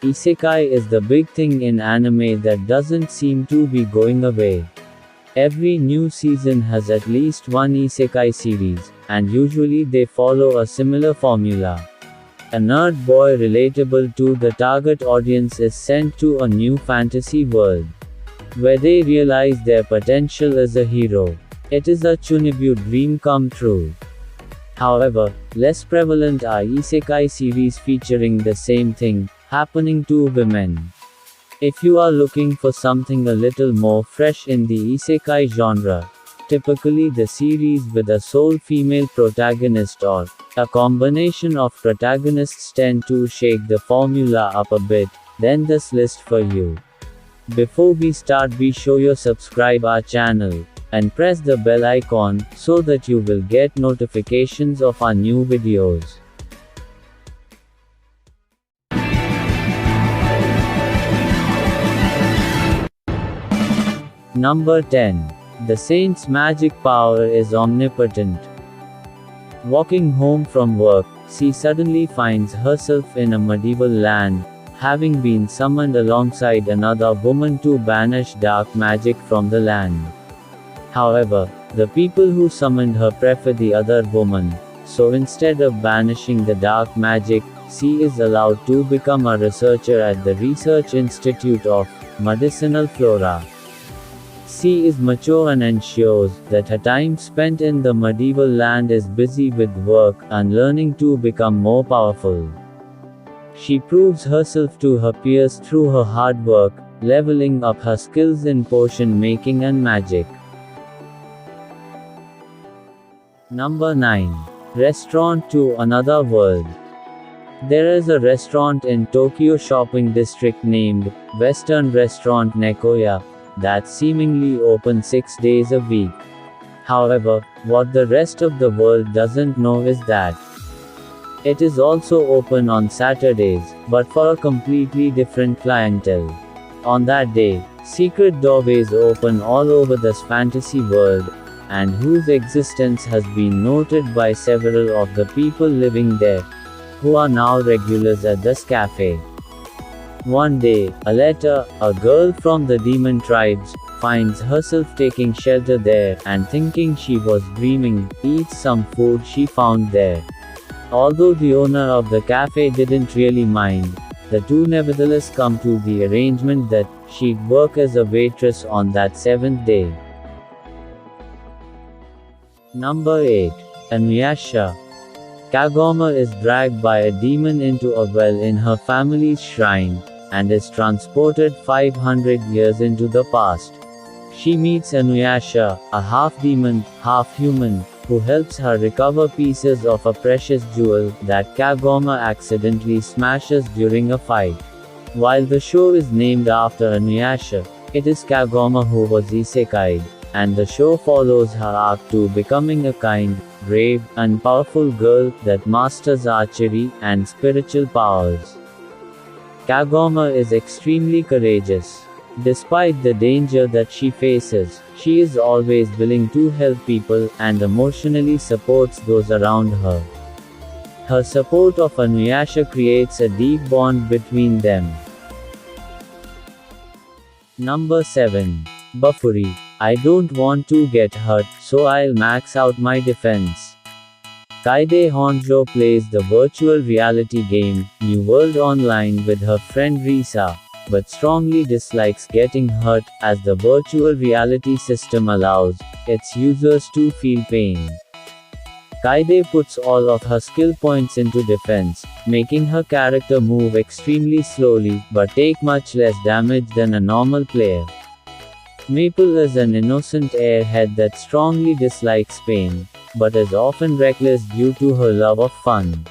Isekai is the big thing in anime that doesn't seem to be going away. Every new season has at least one Isekai series, and usually they follow a similar formula. A nerd boy relatable to the target audience is sent to a new fantasy world, where they realize their potential as a hero. It is a Chunibyu dream come true. However, less prevalent are Isekai series featuring the same thing, happening to women. If you are looking for something a little more fresh in the Isekai genre, typically the series with a sole female protagonist or a combination of protagonists tend to shake the formula up a bit, then this list for you. Before we start, be sure you subscribe our channel and press the bell icon so that you will get notifications of our new videos. Number 10. The saint's magic power is omnipotent. Walking home from work, she suddenly finds herself in a medieval land, having been summoned alongside another woman to banish dark magic from the land. However, the people who summoned her prefer the other woman, so instead of banishing the dark magic, she is allowed to become a researcher at the Research Institute of Medicinal Flora. She is mature and ensures that her time spent in the medieval land is busy with work and learning to become more powerful. She proves herself to her peers through her hard work, leveling up her skills in potion making and magic. Number 9. Restaurant to Another World. There is a restaurant in Tokyo shopping district named Western Restaurant Nekoya that seemingly open 6 days a week. However, what the rest of the world doesn't know is that it is also open on Saturdays, but for a completely different clientele. On that day, secret doorways open all over this fantasy world, and whose existence has been noted by several of the people living there, who are now regulars at this cafe. One day, Aleta, a girl from the demon tribes, finds herself taking shelter there, and thinking she was dreaming, eats some food she found there. Although the owner of the cafe didn't really mind, the two nevertheless come to the arrangement that she'd work as a waitress on that 7th day. Number 8. Inuyasha. Kagoma is dragged by a demon into a well in her family's shrine, and is transported 500 years into the past. She meets Inuyasha, a half-demon, half-human, who helps her recover pieces of a precious jewel that Kagoma accidentally smashes during a fight. While the show is named after Inuyasha, it is Kagoma who was isekai'd, and the show follows her arc to becoming a kind, brave, and powerful girl that masters archery and spiritual powers. Kagoma is extremely courageous. Despite the danger that she faces, she is always willing to help people, and emotionally supports those around her. Her support of Inuyasha creates a deep bond between them. Number 7. Bafuri. I don't want to get hurt, so I'll max out my defense. Kaide Honjo plays the virtual reality game, New World Online with her friend Risa, but strongly dislikes getting hurt, as the virtual reality system allows its users to feel pain. Kaide puts all of her skill points into defense, making her character move extremely slowly, but take much less damage than a normal player. Maple is an innocent airhead that strongly dislikes pain, but is often reckless due to her love of fun.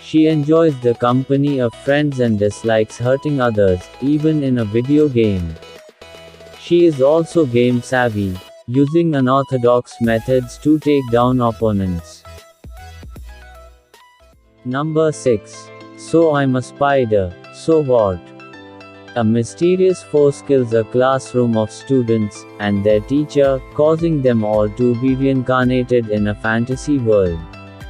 She enjoys the company of friends and dislikes hurting others, even in a video game. She is also game savvy, using unorthodox methods to take down opponents. Number 6. So I'm a spider, so what? A mysterious force kills a classroom of students and their teacher, causing them all to be reincarnated in a fantasy world.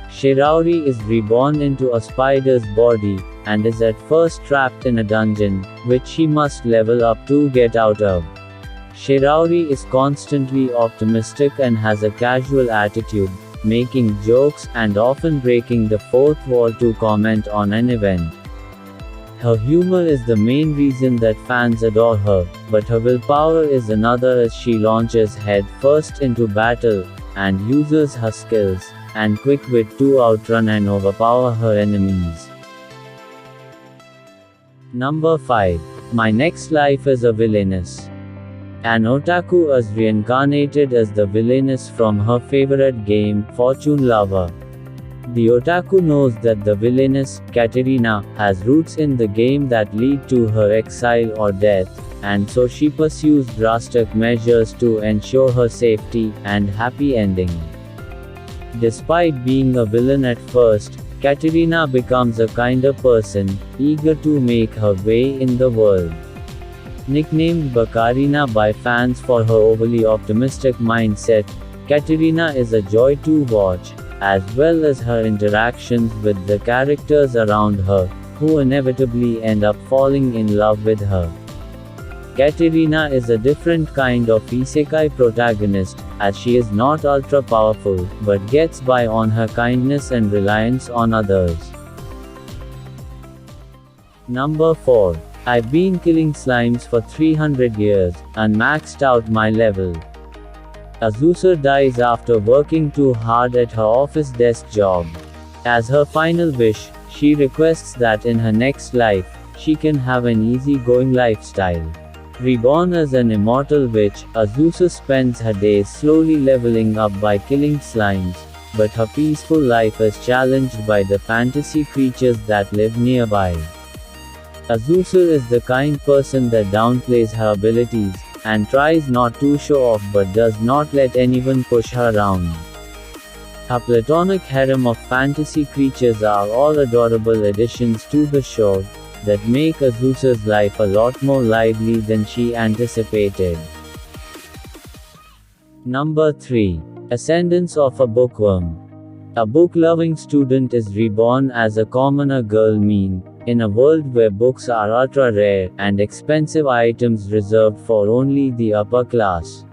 Shiraori is reborn into a spider's body, and is at first trapped in a dungeon, which she must level up to get out of. Shiraori is constantly optimistic and has a casual attitude, making jokes, and often breaking the fourth wall to comment on an event. Her humor is the main reason that fans adore her, but her willpower is another as she launches head first into battle, and uses her skills and quick wit to outrun and overpower her enemies. Number 5. My next life is a villainess. An otaku is reincarnated as the villainess from her favorite game, Fortune Lover. The otaku knows that the villainess, Katerina, has roots in the game that lead to her exile or death, and so she pursues drastic measures to ensure her safety and happy ending. Despite being a villain at first, Katerina becomes a kinder person, eager to make her way in the world. Nicknamed Bakarina by fans for her overly optimistic mindset, Katerina is a joy to watch, as well as her interactions with the characters around her, who inevitably end up falling in love with her. Katerina is a different kind of Isekai protagonist, as she is not ultra powerful, but gets by on her kindness and reliance on others. Number 4. I've been killing slimes for 300 years, and maxed out my level. Azusa dies after working too hard at her office desk job. As her final wish, she requests that in her next life, she can have an easy-going lifestyle. Reborn as an immortal witch, Azusa spends her days slowly leveling up by killing slimes, but her peaceful life is challenged by the fantasy creatures that live nearby. Azusa is the kind person that downplays her abilities, and tries not to show off but does not let anyone push her around. Her platonic harem of fantasy creatures are all adorable additions to the show, that make Azusa's life a lot more lively than she anticipated. Number 3. Ascendance of a Bookworm. A book-loving student is reborn as a commoner girl in a world where books are ultra-rare, and expensive items reserved for only the upper class.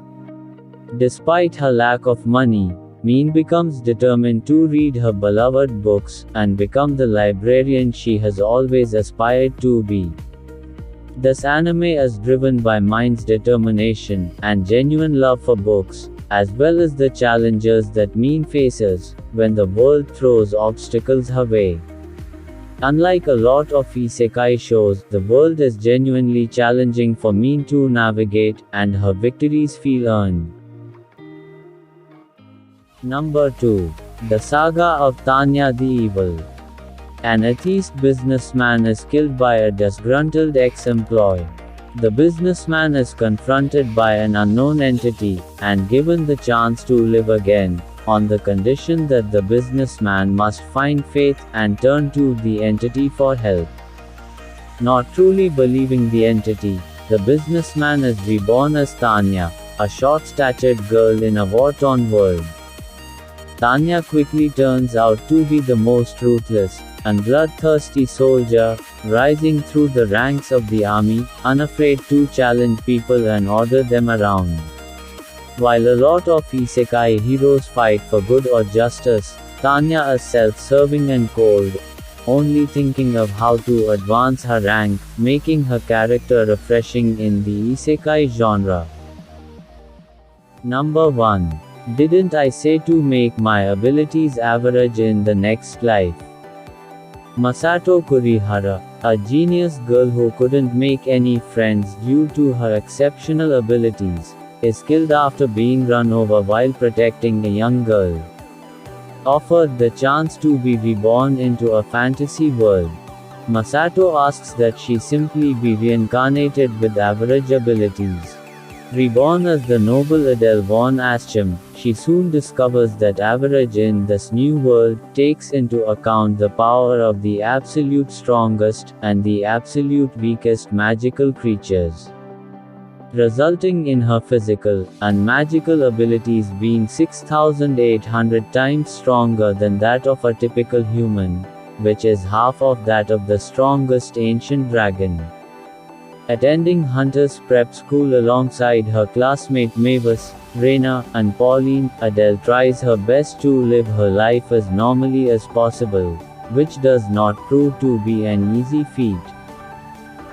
Despite her lack of money, Min becomes determined to read her beloved books, and become the librarian she has always aspired to be. This anime is driven by Min's determination, and genuine love for books, as well as the challenges that Min faces, when the world throws obstacles her way. Unlike a lot of isekai shows, the world is genuinely challenging for Min to navigate, and her victories feel earned. Number 2. The Saga of Tanya the Evil. An atheist businessman is killed by a disgruntled ex-employee. The businessman is confronted by an unknown entity, and given the chance to live again, on the condition that the businessman must find faith and turn to the entity for help. Not truly believing the entity, the businessman is reborn as Tanya, a short-statured girl in a war-torn world. Tanya quickly turns out to be the most ruthless and bloodthirsty soldier, rising through the ranks of the army, unafraid to challenge people and order them around. While a lot of isekai heroes fight for good or justice, Tanya is self-serving and cold, only thinking of how to advance her rank, making her character refreshing in the isekai genre. Number 1. Didn't I say to make my abilities average in the next life? Masato Kurihara, a genius girl who couldn't make any friends due to her exceptional abilities, is killed after being run over while protecting a young girl. Offered the chance to be reborn into a fantasy world, Masato asks that she simply be reincarnated with average abilities. Reborn as the noble Adele von Ascham, she soon discovers that average in this new world takes into account the power of the absolute strongest and the absolute weakest magical creatures, resulting in her physical and magical abilities being 6,800 times stronger than that of a typical human. which is half of that of the strongest ancient dragon. Attending Hunter's prep school alongside her classmate Mavis, Reyna, and Pauline, Adele tries her best to live her life as normally as possible, which does not prove to be an easy feat.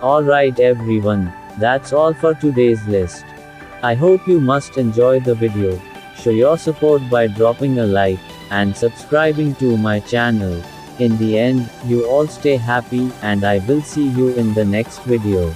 Alright everyone, that's all for today's list. I hope you must enjoy the video. Show your support by dropping a like, and subscribing to my channel. In the end, you all stay happy, and I will see you in the next video.